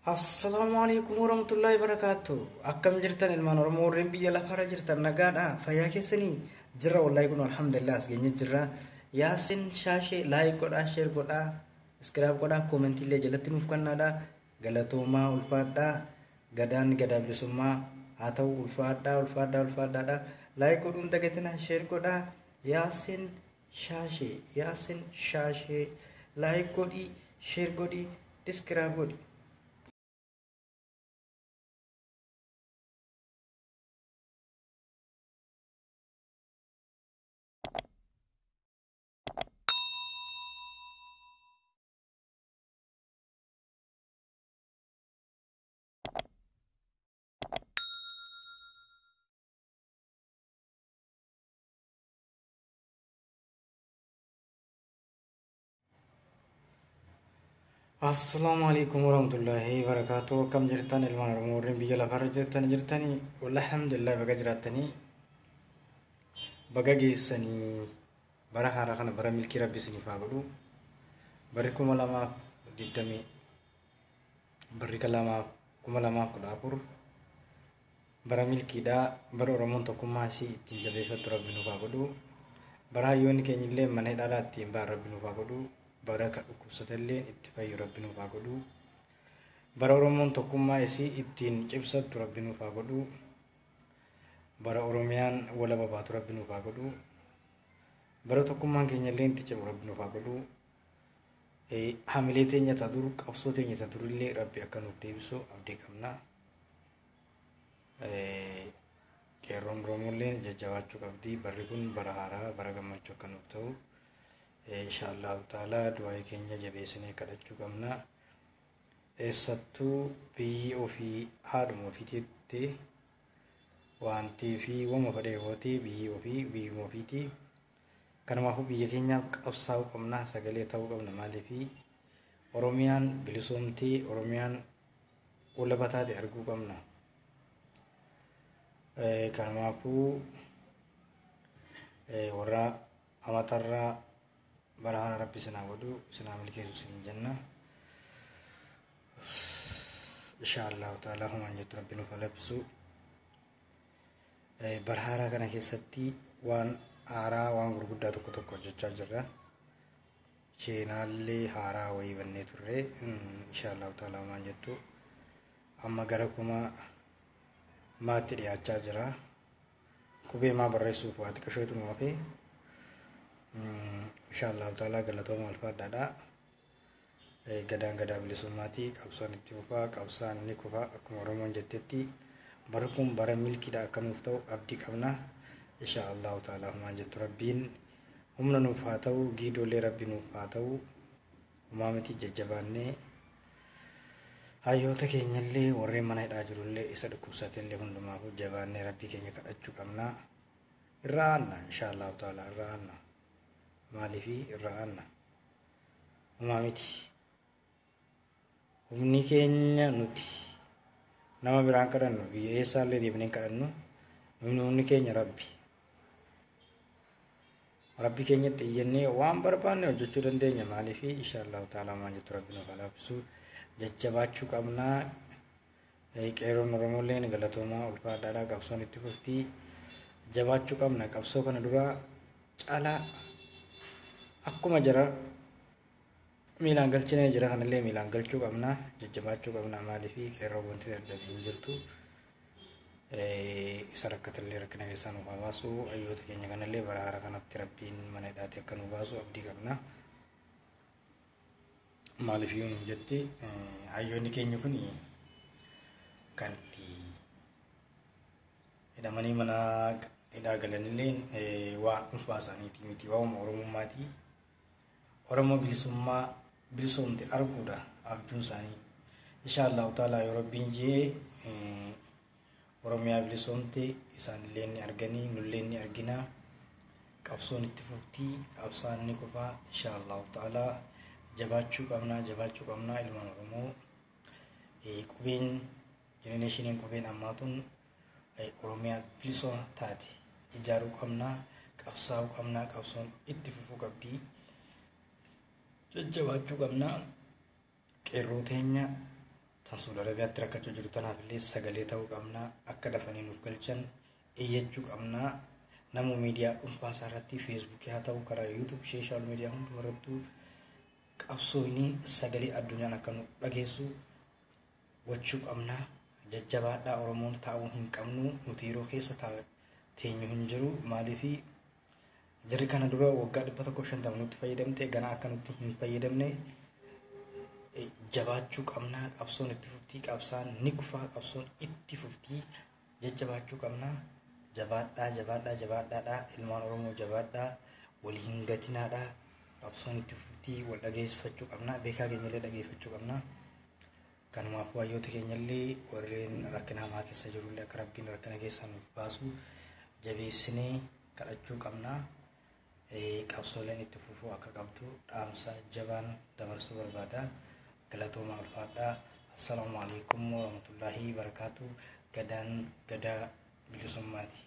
Assalamualaikum warahmatullahi wabarakatuh. Akkam jirtan ilmaan Oromoo warreen biyya lafaarra jirtan nagaadha. Fayyaa keessanii jirra wallahi kun alhamdulillah as geenye jirra. Yaasin shaashee laayik godhaa, sheer godhaa, iskiraab godhaa, koomentii illee jalatti nuuf kennaadha. Galatoomaa ulfaadhaa. Gadaan gadaa bilisummaa haa ta'u ulfaadhaadha. Laayik godhuun dagatina sheer godhaa. Yaasin shaashee laayik godhii, sheer godhii, iskiraab godhii. Assalamualaikum warahmatullahi wabarakatuh. Kam jirtan ilman Oromoo warreen biyya lafaarra jirtanii wallahi alhamdulillah baga jiraatanii baga geessanii bara haaraa kana bara milkii rabbi isiniif haa godhu. Barri 2020 barri 2014 bara milkiidhaa bara Oromoon tokkummaa isii ittiin jabeeffattu rabbi nuuf haa godhu. Bara hayyoonni keenya illee mana hidhaa ittiin ba'an rabbi nuuf haa godhu. Bara dhukkubsatallee itti fayyu rabbi nuuf haa godhu. Bara Oromoon tokkummaa isii ittiin cibsattu rabbi nuuf haa godhu. Bara Oromiyaan walaba baatu rabbi nuuf haa godhu. Bara tokkummaan keenya illee itti cibu rabbi nuuf haa godhu. Hamilee teenya ta'a dur qabsoo teenya ta'a durillee rabbi akka nuuf deebisu abdii qabna. Qeerroon Oromoollee jajjabaachuu qabdi. Barri kun bara haaraa bara gammachuu akka nuuf ta'u. Inshallah ta'ala du'aa keenya jabeessinee kadhachuu qabna. Eessattuu biyyi ofii haadhuma ofiitti wantii fi wama fedhe yooti biyyi ofii biyyuma ofiiti. Kanaafuu biyya keenyaaf qabsaa'uu qabna, sagalee ta'uu qabna. Maaliif Oromiyaan bilisoomtii, Oromiyaan walaba taate arguu qabna. Kanaafuu warra amatarraa bara haaraa rabbi isin haa godhu, isin haa milkeessu isin jenna. Inshallah ta'ala humaan jettu rabbi nuuf haa labsu. Bara haaraa kana keessatti waan haaraa waan gurguddaa tokko hojjechaa jirra. Cheenaallee haaraa wayii bannee turre. Inshallah ta'ala humaan jettu amma gara kuma maatti dhiyaachaa jira. Qubee maa barreessuuf waa xiqqashootu nu hafe. Inshallah ta'ala galatooma ulfaadhaadha. Gadaan gadaa bilisummaati. Qabsoon itti fufaa, qabsaan ni kufaa akkuma Oromoon jettetti. Bara kun bara milkiidha akka nuuf ta'u abdii qabna. Inshallah ta'ala humaan jettu rabbiin humna nuuf haa ta'u, giidollee rabbi nuuf haa ta'u. Humaa miti jajjabaannee hayyoota keenyallee warreen mana hidhaa jirullee isa dhukkubsatellee hundumaaf jabaannee rabbii keenya kadhachuu qabna. Irraa aanna inshallah ta'ala irraa aanna. Maaliifi irraa aanna humaa miti humni keenya nuti nama biraan kadhannu biyya eessaallee deebineen kadhannu humni keenya rabbi keenyatti iyyannee waan barbaanne hojjechuu dandeenya. Maaliifi inshallah ta'ala maan jettu rabbi nuuf haa laaffisu jajjabaachuu qabnaa. Qeerroon Oromoolleen galatoomaa ulfaadhaadhaa qabsoon itti fuftii jabaachuu qabna. Qabsoo kana dura caalaa akkuma jara miilaan galchinee jira kanallee miilaan galchuu qabna, jajjabaachuu qabna. Maaliifi qeerroo wanti dadhabee hin jirtu. Isa rakkatallee rakkina keessaa nuuf haa baasu. Hayyoota keenya kanallee bara haaraa kanatti rabbiin mana hidhaatti akka nuuf baasu abdii qabna. Maaliif yoo nuuf jetti hayyoonni keenya kun kan itti hidhamanii mana hidhaa galanillee waan dhuunfaa isaaniitii miti waan Oromummaati. Oromoo bilisoomte arguudha abjuun isaanii. Inshallah ta'ala yoo rabbiin jee Oromiyaa bilisoomte isaanillee ni arganii nullee ni argina. Qabsoon itti fuftii, qabsaan ni kufaa. Inshallah ta'ala jabaachuu qabna ilmaan Oromoo. Qubeen jenereeshiniin qubeen ammaa tun Oromiyaa bilisooma taate ijaaruu qabna, qabsaa'uu qabna, qabsoon itti fufuu qabdi. Jajjabaachuu qabna. Qeerroo teenya tan suudha ragaatti rakkachuu jiru tanaaf illee sagalee ta'uu qabna akka dafanii nuuf galchan iyyachuu qabna. Namu miidiyaa dhuunfaa isaa irratti feesbuukii haa ta'u karaa yuutuub sooshaal miidiyaa hundumarrattuu qabsoonni sagalee addunyaan akka nu dhageessu gochuu qabna. Jajjabaadhaa Oromoon taa'uu hin qabnu. Nuti yeroo keessa teenyu hin jiru. Maaliif jirri kana dura waggaa 150 nutti fayyadamte gana akka nutti hin fayyadamne jabaachuu qabna. Qabsoon itti fuftii, qabsaan ni kufaa, qabsoon itti fuftii. Jajjabaachuu qabna. Jabaadhaa ilmaan Oromoo jabaadhaa, walii hin gatinaadhaa. Qabsoon itti fuftii, wal dhageeffachuu qabna. Beekaa keenyallee dhageeffachuu qabna. Kanumaaf waayyoota keenyallee warreen rakkina hamaa keessa jirullee akka Rabbiin rakkina keessaa nuuf baasu jabeessinee kadhachuu qabna. Qabsooleen itti fufuu akka qabdu dhaamsa jabaan dabarsuu barbaada. Galatoomaa ulfaadhaa. Assalaamu alaikum warahmatullaahi wabarakaatuh. Gadaan gadaa bilisummaati.